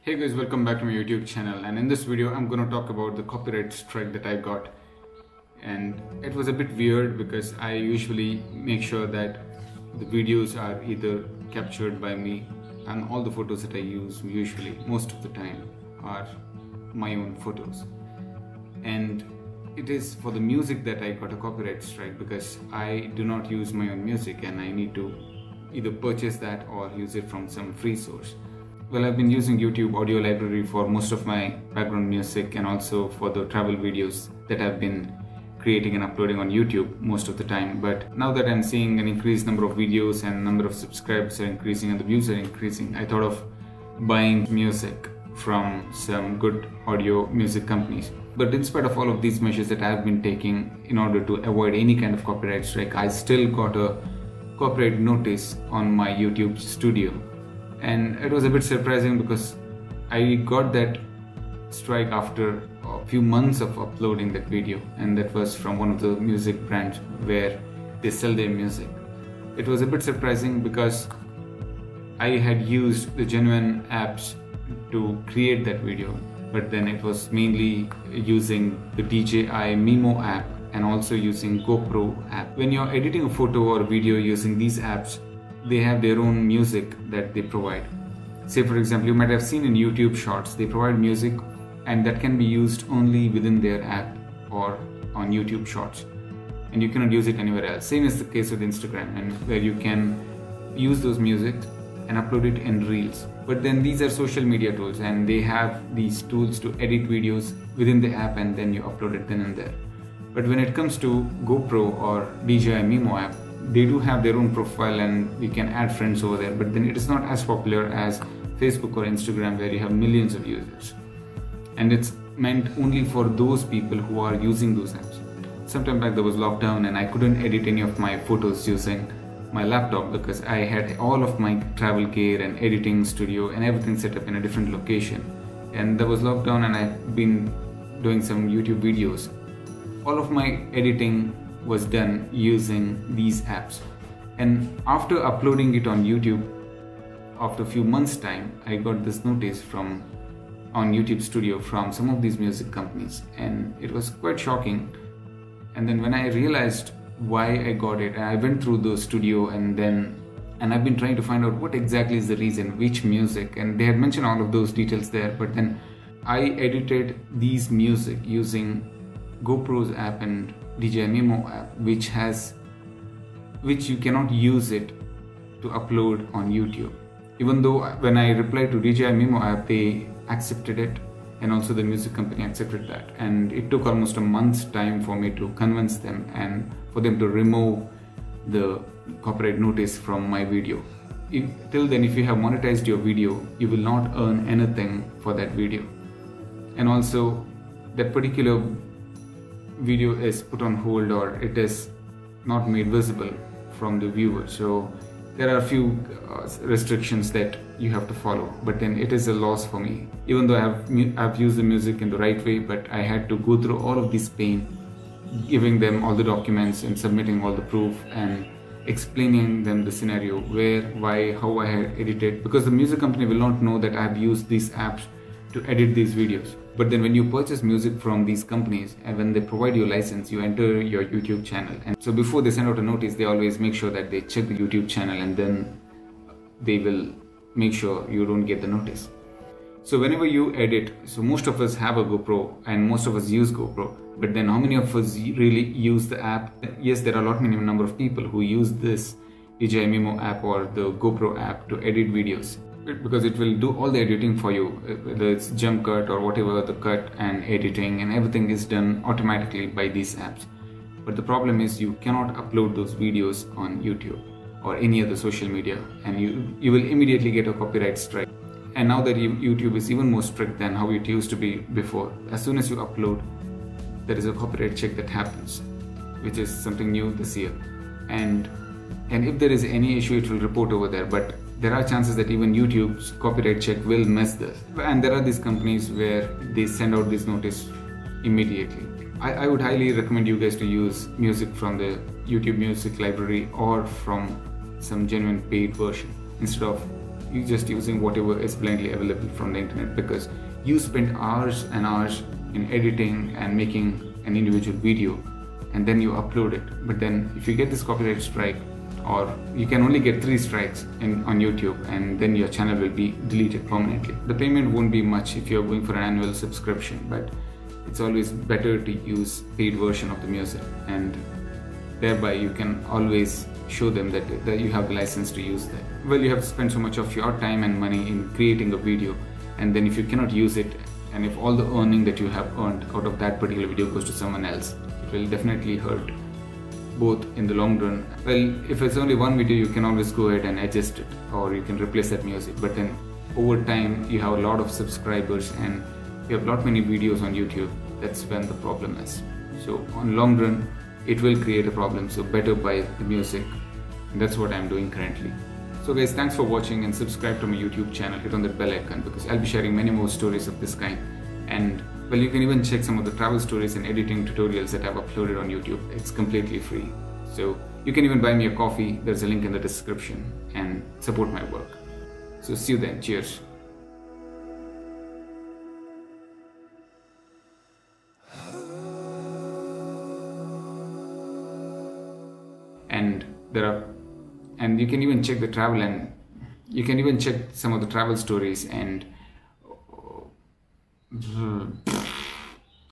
Hey guys, welcome back to my YouTube channel, and in this video I'm gonna talk about the copyright strike that I got. And it was a bit weird because I usually make sure that the videos are either captured by me, and all the photos that I use usually most of the time are my own photos. And it is for the music that I got a copyright strike because I do not use my own music and I need to either purchase that or use it from some free source. Well, I've been using YouTube Audio Library for most of my background music and also for the travel videos that I've been creating and uploading on YouTube most of the time. But now that I'm seeing an increased number of videos and number of subscribers are increasing and the views are increasing, I thought of buying music from some good audio music companies. But in spite of all of these measures that I've been taking in order to avoid any kind of copyright strike, I still got a copyright notice on my YouTube studio. And it was a bit surprising because I got that strike after a few months of uploading that video, and that was from one of the music brands where they sell their music. It was a bit surprising because I had used the genuine apps to create that video, but then it was mainly using the DJI Mimo app and also using GoPro app. When you're editing a photo or video using these apps, they have their own music that they provide. Say for example, you might have seen in YouTube Shorts, they provide music and that can be used only within their app or on YouTube Shorts, and you cannot use it anywhere else. Same is the case with Instagram, and where you can use those music and upload it in Reels. But then these are social media tools and they have these tools to edit videos within the app and then you upload it then and there. But when it comes to GoPro or DJI Mimo app, they do have their own profile and we can add friends over there, but then it is not as popular as Facebook or Instagram where you have millions of users, and it's meant only for those people who are using those apps. Sometime back there was lockdown and I couldn't edit any of my photos using my laptop because I had all of my travel gear and editing studio and everything set up in a different location, and there was lockdown and I've been doing some YouTube videos. All of my editing was done using these apps, and after uploading it on YouTube, after a few months time, I got this notice from on YouTube Studio from some of these music companies, and it was quite shocking. And then when I realized why I got it, I went through the studio and I've been trying to find out what exactly is the reason, which music, and they had mentioned all of those details there. But then I edited these music using GoPro's app and DJI Mimo app, which you cannot use it to upload on YouTube. Even though when I replied to DJI Mimo app, they accepted it, and also the music company accepted that, and it took almost a month's time for me to convince them and for them to remove the copyright notice from my video. Till then, if you have monetized your video, you will not earn anything for that video, and also that particular video is put on hold or it is not made visible from the viewer. So there are a few restrictions that you have to follow, but then it is a loss for me. Even though I've used the music in the right way, but I had to go through all of this pain, giving them all the documents and submitting all the proof and explaining them the scenario, where, why, how I had edited, because the music company will not know that I have used these apps to edit these videos. But then when you purchase music from these companies and when they provide you a license, you enter your YouTube channel. And so before they send out a notice, they always make sure that they check the YouTube channel and then they will make sure you don't get the notice. So whenever you edit, so most of us have a GoPro and most of us use GoPro, but then how many of us really use the app? Yes, there are a lot many number of people who use this DJI Mimo app or the GoPro app to edit videos, because it will do all the editing for you, whether it's jump cut or whatever, the cut and editing and everything is done automatically by these apps. But the problem is you cannot upload those videos on YouTube or any other social media, and you will immediately get a copyright strike. And now that YouTube is even more strict than how it used to be before, as soon as you upload, there is a copyright check that happens, which is something new this year. And if there is any issue, it will report over there, but there are chances that even YouTube's copyright check will miss this. And there are these companies where they send out this notice immediately. I would highly recommend you guys to use music from the YouTube Music Library or from some genuine paid version, instead of you're just using whatever is blindly available from the internet, because you spend hours and hours in editing and making an individual video, and then you upload it. But then if you get this copyright strike, or you can only get 3 strikes on YouTube, and then your channel will be deleted permanently. The payment won't be much if you're going for an annual subscription, but it's always better to use paid version of the music, and thereby you can always show them that you have the license to use that. Well, you have spent so much of your time and money in creating a video, and then if you cannot use it, and if all the earning that you have earned out of that particular video goes to someone else, it will definitely hurt both in the long run. Well, if it's only one video, you can always go ahead and adjust it, or you can replace that music. But then over time, you have a lot of subscribers and you have many videos on YouTube. That's when the problem is. So on long run, it will create a problem. So better buy the music. And that's what I'm doing currently. So guys, thanks for watching, and subscribe to my YouTube channel. Hit on that bell icon, because I'll be sharing many more stories of this kind. And well, you can even check some of the travel stories and editing tutorials that I've uploaded on YouTube. It's completely free. So you can even buy me a coffee. There's a link in the description, and support my work. So see you then. Cheers. And you can even check the travel, and you can even check some of the travel stories and